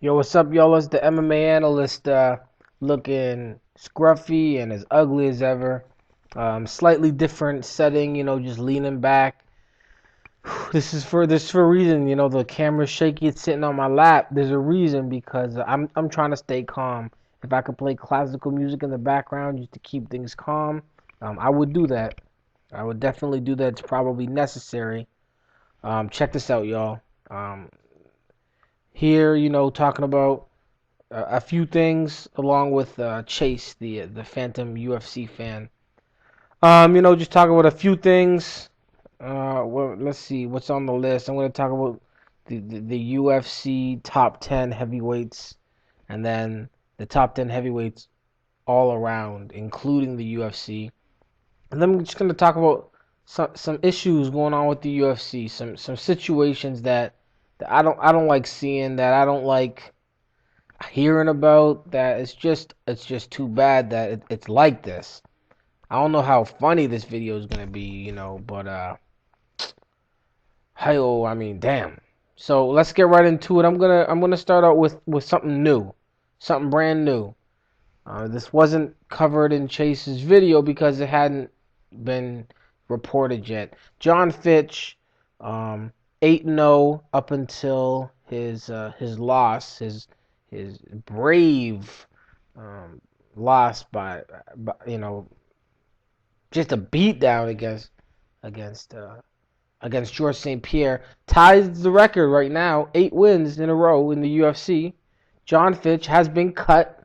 Yo, what's up, y'all? It's the MMA Analyst, looking scruffy and as ugly as ever. Slightly different setting, just leaning back. This for a reason, the camera's shaky, it's sitting on my lap. There's a reason because I'm trying to stay calm. If I could play classical music in the background just to keep things calm, I would do that. I would definitely do that. It's probably necessary. Check this out, y'all. Um, Here, talking about a few things along with Chase, the Phantom UFC fan. Just talking about a few things. Well, let's see what's on the list. I'm going to talk about the UFC top 10 heavyweights, and then the top 10 heavyweights all around, including the UFC. And then I'm just going to talk about some issues going on with the UFC, some situations that I don't like seeing, that I don't like hearing about, that it's just too bad that it's like this. I don't know how funny this video is gonna be, but hey, oh, I mean, damn. So let's get right into it. I'm gonna start out with something new, something brand new. This wasn't covered in Chase's video because it hadn't been reported yet. John Fitch, 8-0 up until his loss, his brave loss by just a beatdown against against George St. Pierre, ties the record right now, 8 wins in a row in the UFC. John Fitch has been cut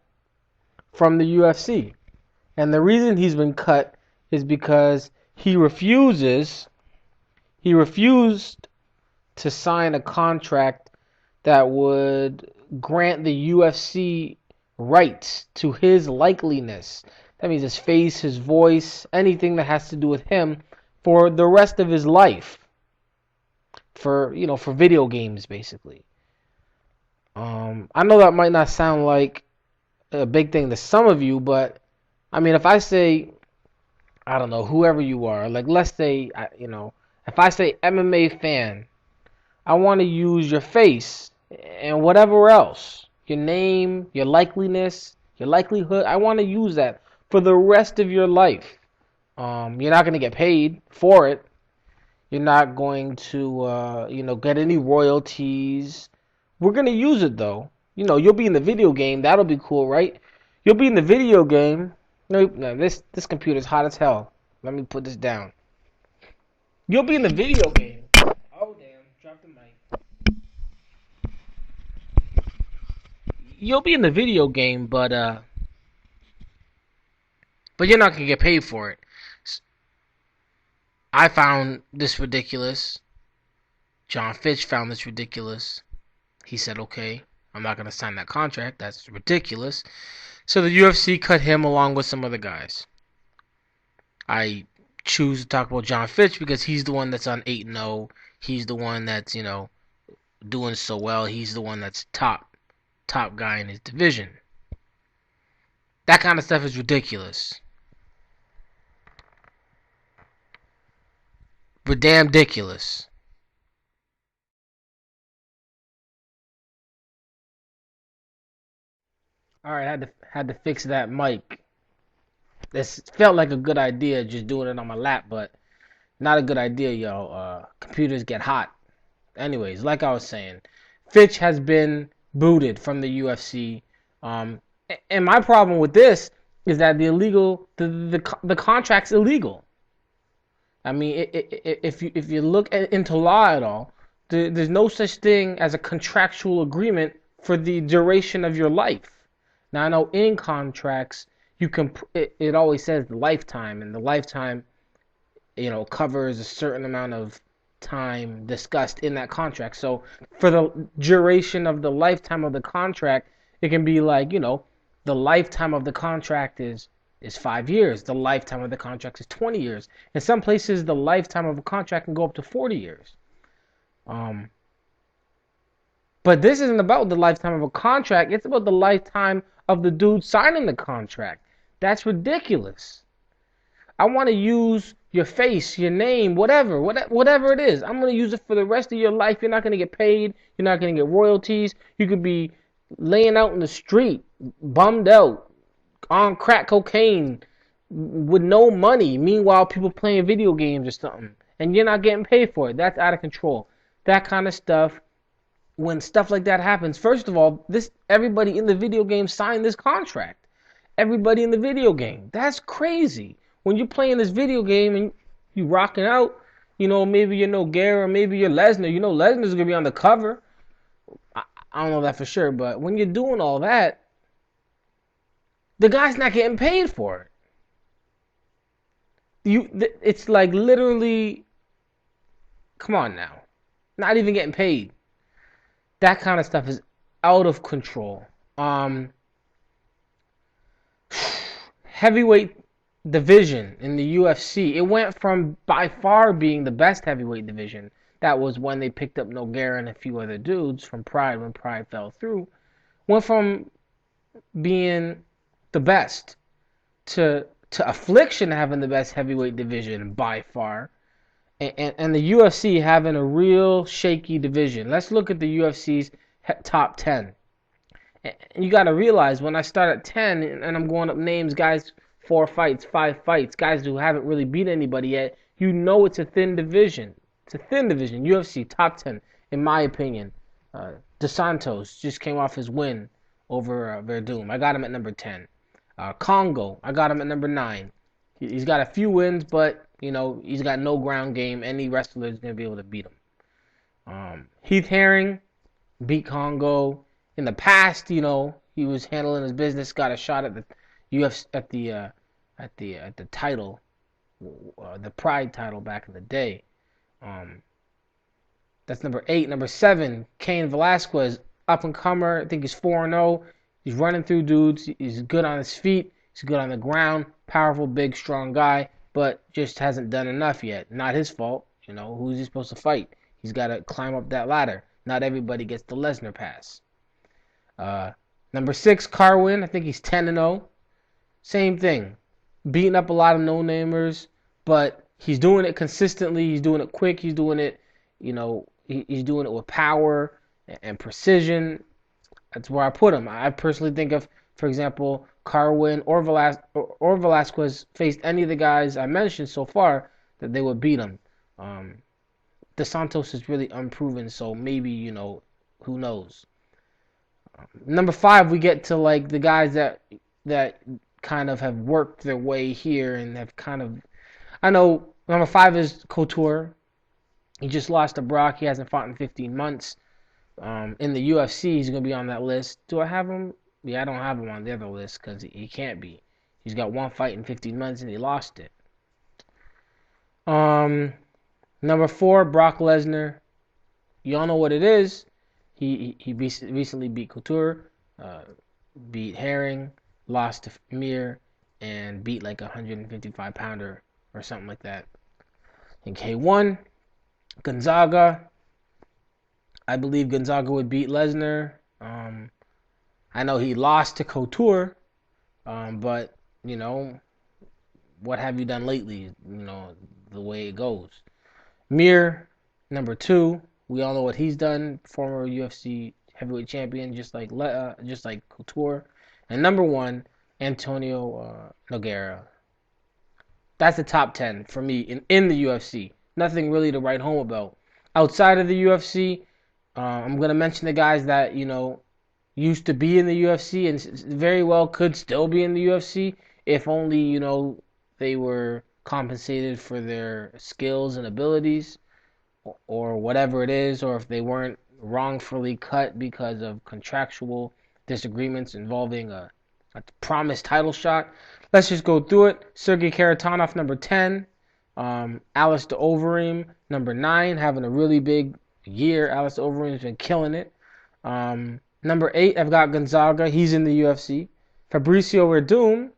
from the UFC, and the reason he's been cut is because he refused to sign a contract that would grant the UFC rights to his likeliness. That means his face, his voice, anything that has to do with him for the rest of his life. For video games, basically. I know that might not sound like a big thing to some of you, but I mean, if I say, I don't know, whoever you are, like let's say, if I say MMA fan, I want to use your face and whatever else, your name, your likeliness, your likelihood. I want to use that for the rest of your life. You're not going to get paid for it. You're not going to, get any royalties. We're going to use it though. You'll be in the video game. That'll be cool, right? You'll be in the video game. No, this computer's hot as hell. Let me put this down. You'll be in the video game. Oh damn! Drop the mic. You'll be in the video game, but you're not gonna get paid for it. I found this ridiculous. John Fitch found this ridiculous. He said, "Okay, I'm not gonna sign that contract. That's ridiculous." So the UFC cut him along with some other guys. I choose to talk about John Fitch because he's the one that's on 8-0. He's the one that's doing so well. He's the one that's top guy in his division. That kind of stuff is ridiculous. Ridiculous. All right, had to fix that mic. This felt like a good idea just doing it on my lap, but not a good idea, yo. Computers get hot. Anyways, like I was saying, Fitch has been booted from the UFC. Um, and my problem with this is that the contract's illegal. I mean, if you look into law at all, there's no such thing as a contractual agreement for the duration of your life. Now I know in contracts you can it always says the lifetime, and the lifetime covers a certain amount of time discussed in that contract. So for the duration of the lifetime of the contract, it can be like, the lifetime of the contract is 5 years. The lifetime of the contract is 20 years. In some places, the lifetime of a contract can go up to 40 years. Um, but this isn't about the lifetime of a contract. It's about the lifetime of the dude signing the contract. That's ridiculous. I want to use your face, your name, whatever it is. I'm going to use it for the rest of your life. You're not going to get paid. You're not going to get royalties. You could be laying out in the street, bummed out, on crack cocaine, with no money. Meanwhile, people playing video games or something, and you're not getting paid for it. That's out of control. That kind of stuff. When stuff like that happens, first of all, this everybody in the video game signed this contract. Everybody in the video game. That's crazy. When you're playing this video game and you rocking out, maybe you're Nogueira, maybe you're Lesnar. Lesnar's gonna be on the cover. I don't know that for sure, but when you're doing all that, the guy's not getting paid for it. It's like literally, come on now, not even getting paid. That kind of stuff is out of control. Heavyweight division in the UFC, it went from by far being the best heavyweight division. That was when they picked up Nogueira and a few other dudes from Pride when Pride fell through. Went from being the best to Affliction having the best heavyweight division by far, and the UFC having a real shaky division. Let's look at the UFC's top 10. And you got to realize when I start at 10 and I'm going up names, guys, 4 fights, 5 fights, guys who haven't really beat anybody yet, it's a thin division. It's a thin division. UFC top 10, in my opinion. Dos Santos just came off his win over Verdum. I got him at number 10. Congo, I got him at number 9. He's got a few wins, but he's got no ground game. Any wrestler is gonna be able to beat him. Heath Herring beat Congo. In the past, he was handling his business. Got a shot at the UFC at the title, the Pride title back in the day. That's number 8. Number 7, Cain Velasquez, up and comer. I think he's 4-0. He's running through dudes. He's good on his feet. He's good on the ground. Powerful, big, strong guy, but just hasn't done enough yet. Not his fault. Who's he supposed to fight? He's got to climb up that ladder. Not everybody gets the Lesnar pass. Number 6, Carwin. I think he's 10-0. Same thing. Beating up a lot of no-namers, but he's doing it consistently. He's doing it quick. He's doing it, he's doing it with power and precision. That's where I put him. I personally think if, for example, Carwin or Velasquez faced any of the guys I mentioned so far, that they would beat him. Dos Santos is really unproven, so maybe, who knows. Number 5, we get to like the guys that kind of have worked their way here and have kind of, I know number 5 is Couture. He just lost to Brock. He hasn't fought in 15 months. In the UFC, he's going to be on that list. Do I have him? Yeah, I don't have him on the other list because he can't be. He's got 1 fight in 15 months and he lost it. Number 4, Brock Lesnar. Y'all know what it is. He recently beat Couture, beat Herring, lost to Mir, and beat like a 155-pounder or something like that. In K1, Gonzaga. I believe Gonzaga would beat Lesnar. I know he lost to Couture, but, what have you done lately? The way it goes. Mir, number 2. We all know what he's done. Former UFC heavyweight champion, just like Couture. And number 1, Antonio Nogueira. That's the top 10 for me in the UFC. Nothing really to write home about. Outside of the UFC, I'm going to mention the guys that, used to be in the UFC and very well could still be in the UFC if only, they were compensated for their skills and abilities or whatever it is, or if they weren't wrongfully cut because of contractual disagreements involving a promised title shot. Let's just go through it. Sergey Karatanov, number 10. Alistair Overeem, number 9, having a really big year. Alistair Overeem's been killing it. Number 8, I've got Gonzaga. He's in the UFC. Fabricio Verdum,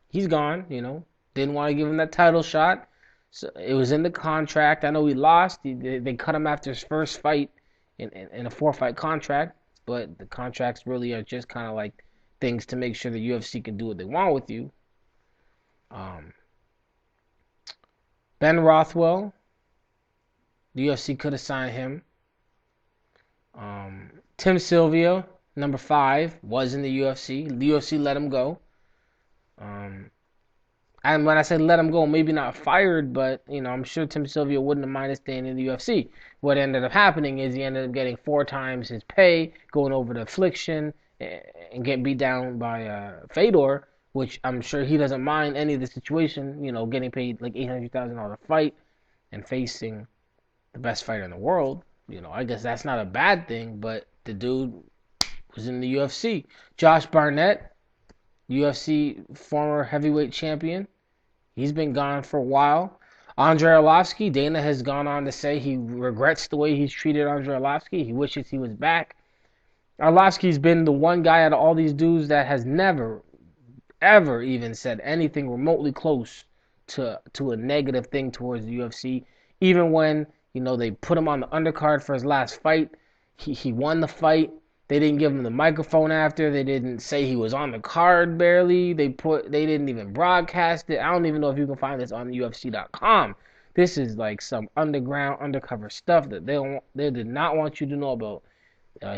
he's gone, Didn't want to give him that title shot. So it was in the contract. I know he lost. They cut him after his first fight in a 4-fight contract. But the contracts really are just kind of like things to make sure the UFC can do what they want with you. Ben Rothwell, the UFC could have signed him. Tim Sylvia, Number 5 was in the UFC. The UFC let him go. Um, and when I say let him go, maybe not fired, but I'm sure Tim Sylvia wouldn't have minded staying in the UFC. What ended up happening is he ended up getting 4 times his pay, going over to Affliction, and getting beat down by Fedor, which I'm sure he doesn't mind any of the situation. Getting paid like $800,000 a fight and facing the best fighter in the world. I guess that's not a bad thing, but the dude was in the UFC. Josh Barnett, UFC former heavyweight champion. He's been gone for a while. Andrei Arlovsky, Dana has gone on to say he regrets the way he's treated Andrei Arlovsky. He wishes he was back. Arlovsky's been the one guy out of all these dudes that has never, ever even said anything remotely close to a negative thing towards the UFC. Even when, they put him on the undercard for his last fight, he won the fight. They didn't give him the microphone after. They didn't say he was on the card barely. They didn't even broadcast it. I don't even know if you can find this on UFC.com. This is like some underground, undercover stuff that they did not want you to know about.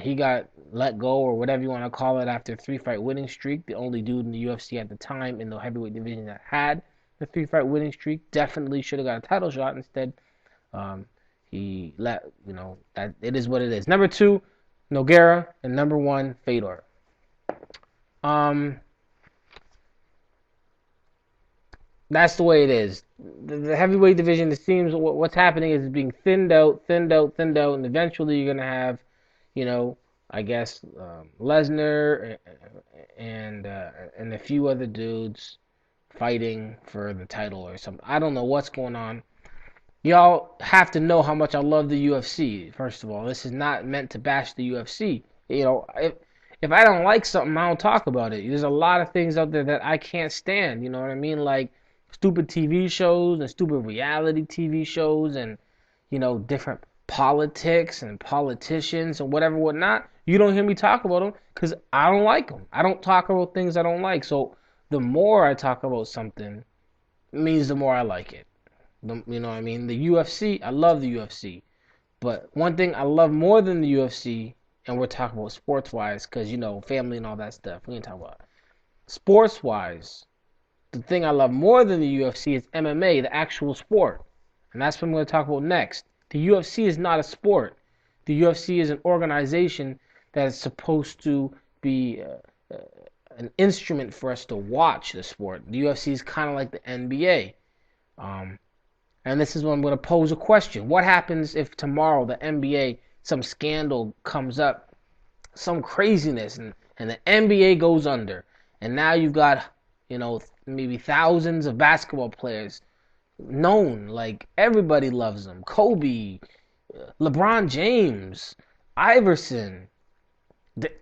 He got let go or whatever you want to call it after a 3-fight winning streak. The only dude in the UFC at the time in the heavyweight division that had the 3-fight winning streak. Definitely should have got a title shot. Instead, he let that it is what it is. Number 2. Nogueira, and number 1, Fedor. That's the way it is. The heavyweight division, it seems what's happening is being thinned out, and eventually you're gonna have, I guess Lesnar and a few other dudes fighting for the title or something. I don't know what's going on. Y'all have to know how much I love the UFC. First of all, this is not meant to bash the UFC. If I don't like something, I don't talk about it. There's a lot of things out there that I can't stand. You know what I mean? Like stupid TV shows and stupid reality TV shows and different politics and politicians and whatnot. You don't hear me talk about them because I don't like them. I don't talk about things I don't like. So the more I talk about something, it means the more I like it. You know what I mean? The UFC, I love the UFC. But one thing I love more than the UFC, and we're talking about sports-wise, because, family and all that stuff. We ain't talking about sports-wise. The thing I love more than the UFC is MMA, the actual sport. And that's what I'm going to talk about next. The UFC is not a sport. The UFC is an organization that is supposed to be an instrument for us to watch the sport. The UFC is kind of like the NBA. And this is when I'm going to pose a question. What happens if tomorrow the NBA, some scandal comes up, some craziness, and the NBA goes under? And now you've got, maybe thousands of basketball players known, like everybody loves them. Kobe, LeBron James, Iverson,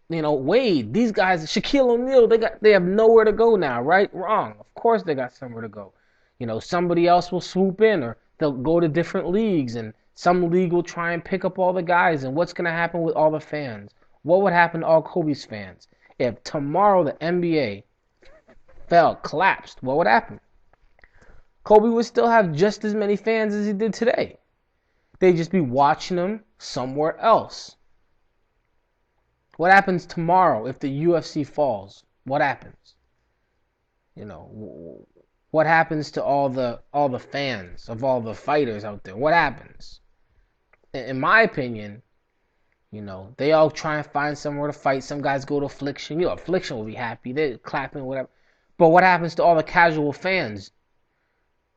Wade, these guys, Shaquille O'Neal, they have nowhere to go now, right? Wrong. Of course they got somewhere to go. Somebody else will swoop in or they'll go to different leagues and some league will try and pick up all the guys. And what's going to happen with all the fans? What would happen to all Kobe's fans? If tomorrow the NBA collapsed, what would happen? Kobe would still have just as many fans as he did today. They'd just be watching him somewhere else. What happens tomorrow if the UFC falls? What happens? What happens to all the fans of all the fighters out there? What happens? In my opinion, they all try and find somewhere to fight. Some guys go to Affliction. Affliction will be happy. They're clapping, whatever. But what happens to all the casual fans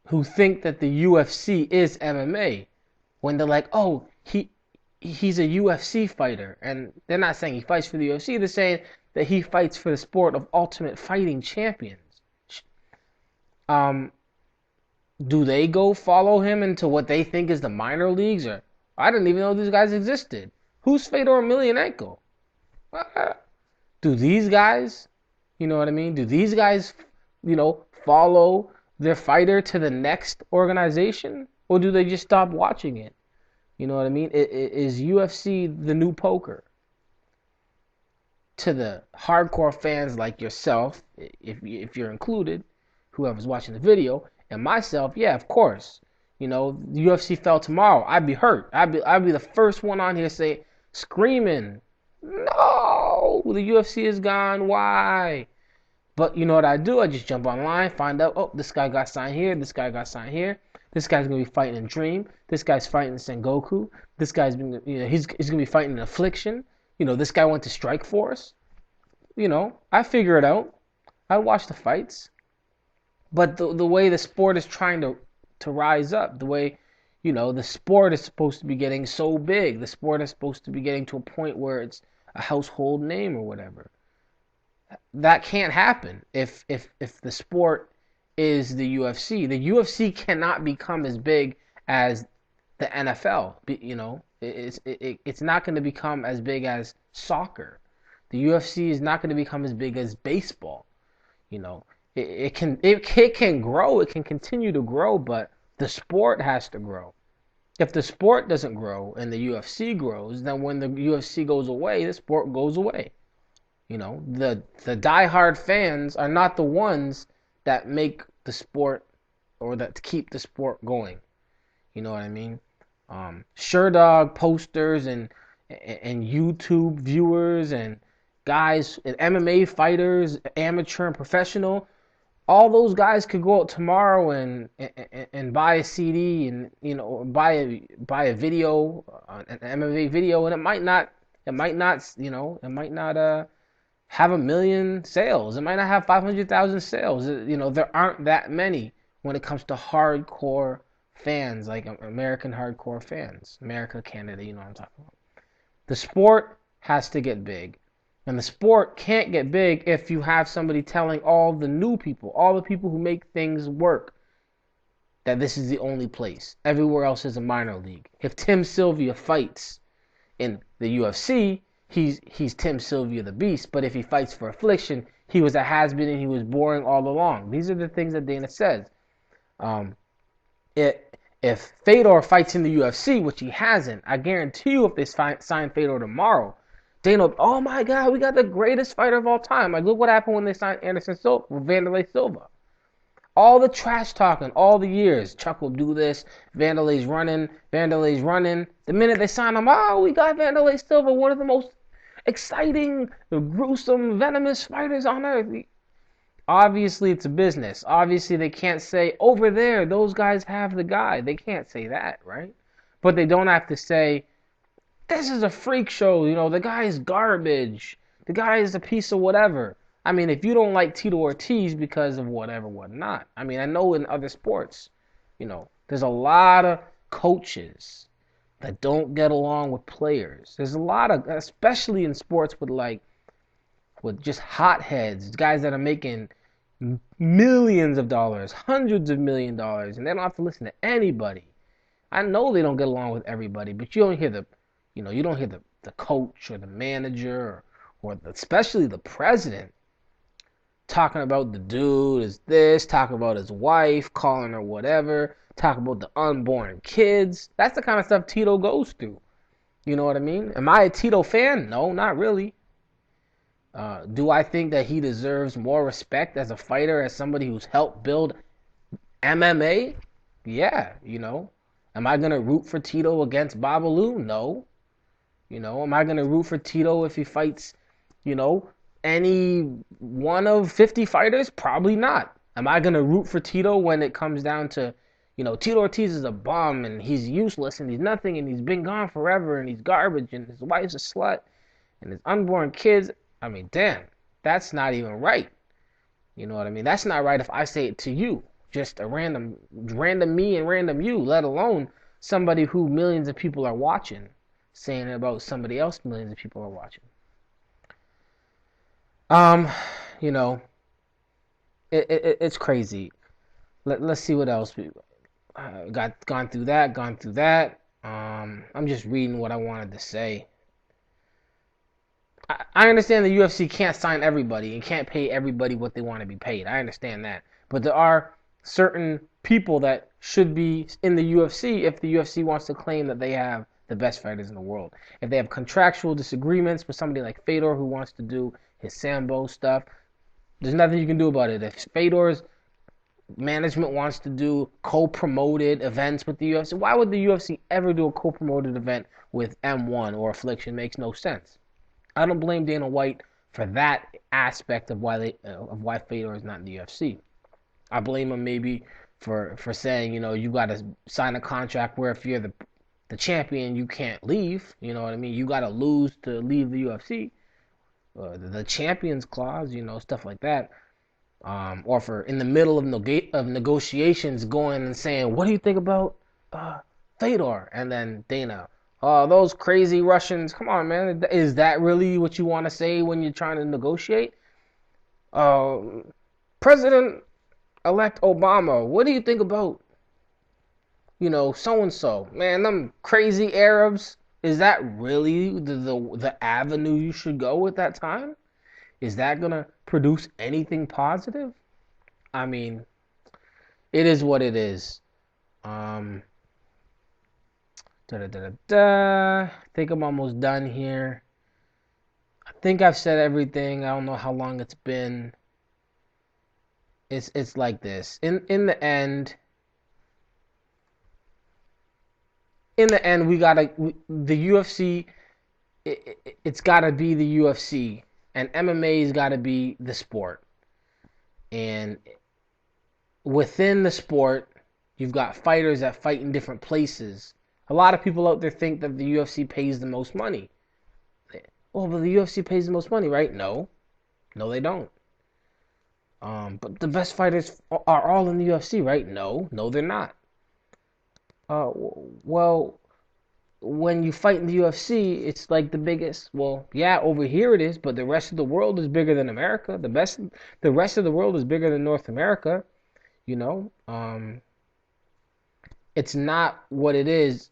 who think that the UFC is MMA when they're like, oh, he's a UFC fighter? And they're not saying he fights for the UFC. They're saying that he fights for the sport of Ultimate Fighting Champions. Do they go follow him into what they think is the minor leagues? Or I didn't even know these guys existed. Who's Fedor Emelianenko? Do these guys, you know what I mean? Do these guys, follow their fighter to the next organization? Or do they just stop watching it? You know what I mean? Is UFC the new poker? To the hardcore fans like yourself, if you're included, whoever's watching the video, and myself, yeah, of course. The UFC fell tomorrow, I'd be hurt. I'd be the first one on here say, screaming, no! oh, the UFC is gone. Why? But you know what I do? I just jump online, find out, oh, this guy got signed here, this guy got signed here. This guy's gonna be fighting in Dream. This guy's fighting in Sengoku. This guy's been, he's gonna be fighting in Affliction. This guy went to Strike Force. I figure it out. I watch the fights. But the way the sport is trying to rise up, the way, the sport is supposed to be getting so big, the sport is supposed to be getting to a point where it's a household name or whatever. That can't happen if the sport is the UFC. The UFC cannot become as big as the NFL. It's not going to become as big as soccer. The UFC is not going to become as big as baseball. It can grow. It can continue to grow, but the sport has to grow. If the sport doesn't grow and the UFC grows, then when the UFC goes away, the sport goes away. The diehard fans are not the ones that make the sport or that keep the sport going. You know what I mean? Dog posters and YouTube viewers and guys and MMA fighters, amateur and professional, all those guys could go out tomorrow and buy a CD and buy a video, an MMA video, and it might not have 1 million sales. It might not have 500,000 sales. There aren't that many when it comes to hardcore fans, like American hardcore fans. America, Canada, you know what I'm talking about. The sport has to get big. And the sport can't get big if you have somebody telling all the new people, all the people who make things work, that this is the only place. Everywhere else is a minor league. If Tim Sylvia fights in the UFC, he's Tim Sylvia the Beast. But if he fights for Affliction, he was a has-been and he was boring all along. These are the things that Dana says. If Fedor fights in the UFC, which he hasn't, I guarantee you if they sign Fedor tomorrow, Dana, oh my God, we got the greatest fighter of all time. Like, look what happened when they signed Anderson Silva, Vanderlei Silva. All the trash talking, all the years, Chuck will do this, Vanderlei's running. The minute they sign him, oh, we got Vanderlei Silva, one of the most exciting, gruesome, venomous fighters on earth. Obviously, it's a business. Obviously, they can't say, over there, those guys have the guy. They can't say that, right? But they don't have to say, this is a freak show, the guy is garbage. The guy is a piece of whatever. I mean, if you don't like Tito Ortiz because of whatever, whatnot. I mean, I know in other sports, there's a lot of coaches that don't get along with players. There's a lot of, especially in sports with just hotheads, guys that are making millions of dollars, hundreds of $1,000,000, and they don't have to listen to anybody. I know they don't get along with everybody, but you don't hear the coach or the manager or especially the president talking about the dude is this, talking about his wife, calling her whatever, talking about the unborn kids. That's the kind of stuff Tito goes through. You know what I mean? Am I a Tito fan? No, not really. Do I think that he deserves more respect as a fighter, as somebody who's helped build MMA? Yeah, Am I going to root for Tito against Babalu? No. Am I going to root for Tito if he fights, any one of 50 fighters? Probably not. Am I going to root for Tito when it comes down to, Tito Ortiz is a bum and he's useless and he's nothing and he's been gone forever and he's garbage and his wife's a slut and his unborn kids? I mean, damn, that's not even right. You know what I mean? That's not right if I say it to you. Just a random me and random you, let alone somebody who millions of people are watching, saying it about somebody else millions of people are watching. It's crazy. Let's see what else we gone through that. I'm just reading what I wanted to say. I understand the UFC can't sign everybody and can't pay everybody what they want to be paid. I understand that. But there are certain people that should be in the UFC if the UFC wants to claim that they have the best fighters in the world. If they have contractual disagreements with somebody like Fedor who wants to do his Sambo stuff, there's nothing you can do about it. If Fedor's management wants to do co-promoted events with the UFC, why would the UFC ever do a co-promoted event with M1 or Affliction? Makes no sense. I don't blame Dana White for that aspect of why Fedor is not in the UFC. I blame him maybe for saying, you got to sign a contract where if you're the champion, you can't leave. You know what I mean? You got to lose to leave the UFC. The champions clause, stuff like that. Or for in the middle of negotiations, going and saying, "What do you think about Fedor?" And then Dana, "Oh, those crazy Russians! Come on, man, is that really what you want to say when you're trying to negotiate?" Uh, President-elect Obama, what do you think about so and so? Man, them crazy Arabs. Is that really the avenue you should go at that time? Is that gonna produce anything positive? I mean, it is what it is. Um, I think I'm almost done here. I think I've said everything. I don't know how long it's been. It's like this. In the end, the UFC. It's gotta be the UFC, and MMA's gotta be the sport. And within the sport, you've got fighters that fight in different places. A lot of people out there think that the UFC pays the most money. Oh, but the UFC pays the most money, right? No, no, they don't. But the best fighters are all in the UFC, right? No, no, they're not. Well, when you fight in the UFC, it's like the biggest. Well, yeah, over here it is, but the rest of the world is bigger than America. The rest of the world is bigger than North America. You know, it's not what it is,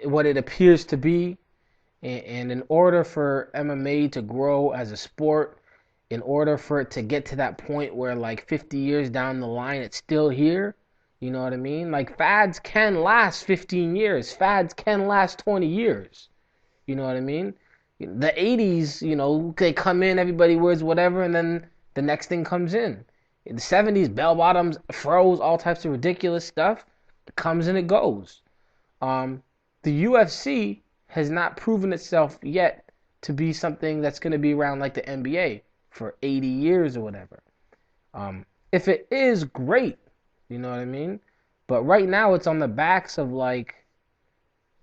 what it appears to be. And in order for MMA to grow as a sport, in order for it to get to that point where like 50 years down the line, it's still here. You know what I mean? Like fads can last 15 years. Fads can last 20 years. You know what I mean? The 80s, they come in, everybody wears whatever, and then the next thing comes in. In the 70s, bell bottoms, froze, all types of ridiculous stuff. It comes and it goes. The UFC has not proven itself yet to be something that's going to be around like the NBA for 80 years or whatever. If it is, great. You know what I mean? But right now it's on the backs of like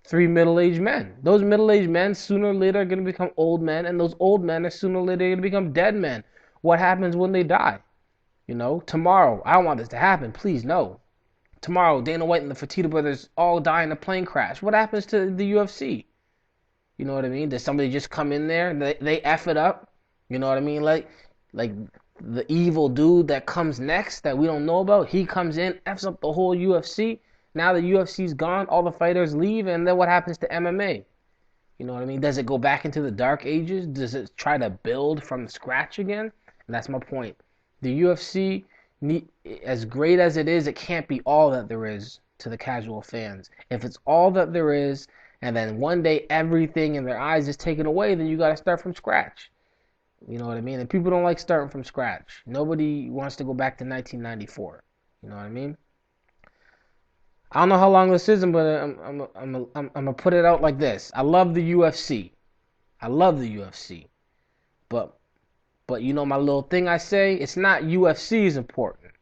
three middle-aged men. Those middle-aged men sooner or later are going to become old men, and those old men are sooner or later going to become dead men. What happens when they die? Tomorrow, I don't want this to happen. Please, no. Tomorrow, Dana White and the Fertitta brothers all die in a plane crash. What happens to the UFC? You know what I mean? Does somebody just come in there and they F it up? You know what I mean? Like the evil dude that comes next that we don't know about, he comes in, F's up the whole UFC. Now the UFC's gone, all the fighters leave, and then what happens to MMA? You know what I mean? Does it go back into the dark ages? Does it try to build from scratch again? And that's my point. The UFC, as great as it is, it can't be all that there is to the casual fans. If it's all that there is, and then one day everything in their eyes is taken away, then you got to start from scratch. You know what I mean? And people don't like starting from scratch. Nobody wants to go back to 1994. You know what I mean? I don't know how long this is, but I'm gonna put it out like this. I love the UFC. I love the UFC. But my little thing I say, it's not UFC is important.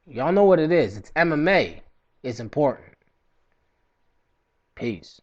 Y'all know what it is. It's MMA is important. Peace.